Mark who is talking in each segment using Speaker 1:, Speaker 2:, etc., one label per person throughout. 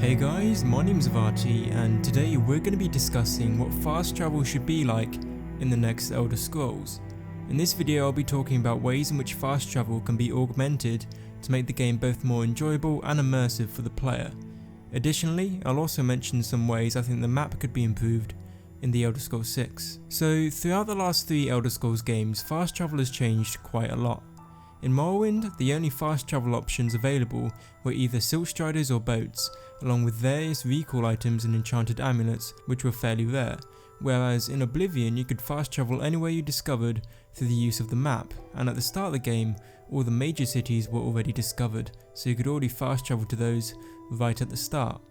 Speaker 1: Hey guys, my name's Avarti and today we're going to be discussing what fast travel should be like in the next Elder Scrolls. In this video I'll be talking about ways in which fast travel can be augmented to make the game both more enjoyable and immersive for the player. Additionally, I'll also mention some ways I think the map could be improved in the Elder Scrolls 6. So throughout the last 3 Elder Scrolls games, fast travel has changed quite a lot. In Morrowind, the only fast travel options available were either silt striders or boats, along with various recall items and enchanted amulets, which were fairly rare, whereas in Oblivion you could fast travel anywhere you discovered through the use of the map, and at the start of the game, all the major cities were already discovered, so you could already fast travel to those right at the start.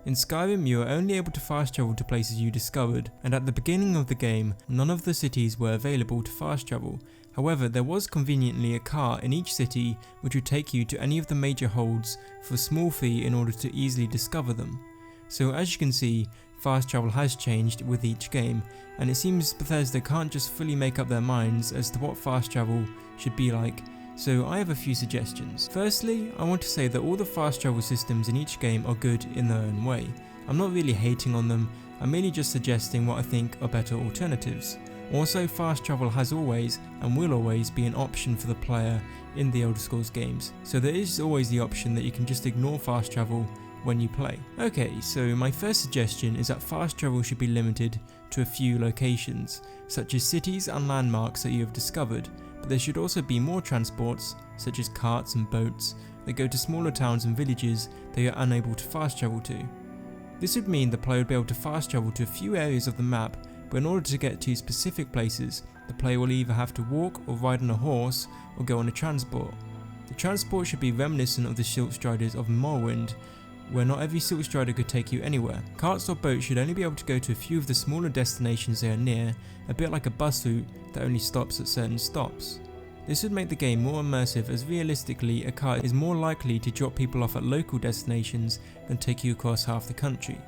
Speaker 1: In Skyrim, you were only able to fast travel to places you discovered, and at the beginning of the game, none of the cities were available to fast travel. However, there was conveniently a car in each city which would take you to any of the major holds for a small fee in order to easily discover them. So as you can see, fast travel has changed with each game, and it seems Bethesda can't just fully make up their minds as to what fast travel should be like. So I have a few suggestions. Firstly, I want to say that all the fast travel systems in each game are good in their own way. I'm not really hating on them, I'm merely just suggesting what I think are better alternatives. Also, fast travel has always and will always be an option for the player in the Elder Scrolls games, so there is always the option that you can just ignore fast travel when you play. Okay, so my first suggestion is that fast travel should be limited to a few locations, such as cities and landmarks that you have discovered, but there should also be more transports, such as carts and boats, that go to smaller towns and villages that you are unable to fast travel to. This would mean the player would be able to fast travel to a few areas of the map, but in order to get to specific places, the player will either have to walk or ride on a horse or go on a transport. The transport should be reminiscent of the silt striders of Morrowind, where not every silt strider could take you anywhere. Carts or boats should only be able to go to a few of the smaller destinations they are near, a bit like a bus route that only stops at certain stops. This would make the game more immersive, as realistically a cart is more likely to drop people off at local destinations than take you across half the country.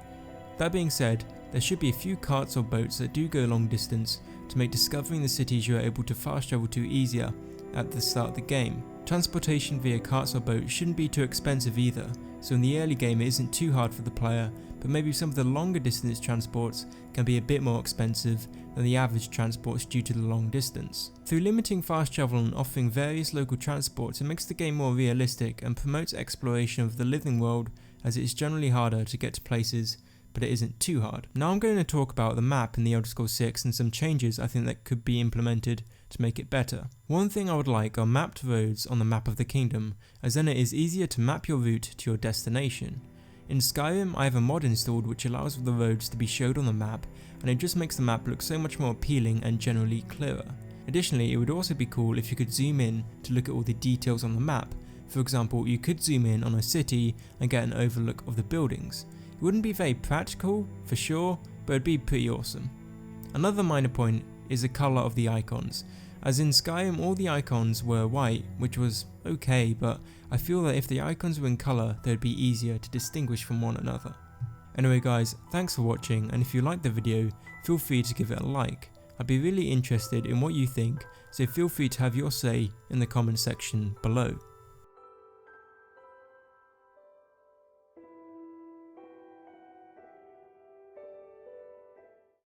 Speaker 1: That being said, there should be a few carts or boats that do go long distance to make discovering the cities you are able to fast travel to easier at the start of the game. Transportation via carts or boats shouldn't be too expensive either, so in the early game it isn't too hard for the player, but maybe some of the longer distance transports can be a bit more expensive than the average transports due to the long distance. Through limiting fast travel and offering various local transports, it makes the game more realistic and promotes exploration of the living world, as it is generally harder to get to places, but it isn't too hard. Now I'm going to talk about the map in the Elder Scrolls 6 and some changes I think that could be implemented to make it better. One thing I would like are mapped roads on the map of the kingdom, as then it is easier to map your route to your destination. In Skyrim, I have a mod installed which allows for the roads to be showed on the map, and it just makes the map look so much more appealing and generally clearer. Additionally, it would also be cool if you could zoom in to look at all the details on the map. For example, you could zoom in on a city and get an overlook of the buildings. It wouldn't be very practical, for sure, but it'd be pretty awesome. Another minor point is the colour of the icons, as in Skyrim all the icons were white, which was okay, but I feel that if the icons were in colour, they'd be easier to distinguish from one another. Anyway guys, thanks for watching, and if you liked the video, feel free to give it a like. I'd be really interested in what you think, so feel free to have your say in the comment section below.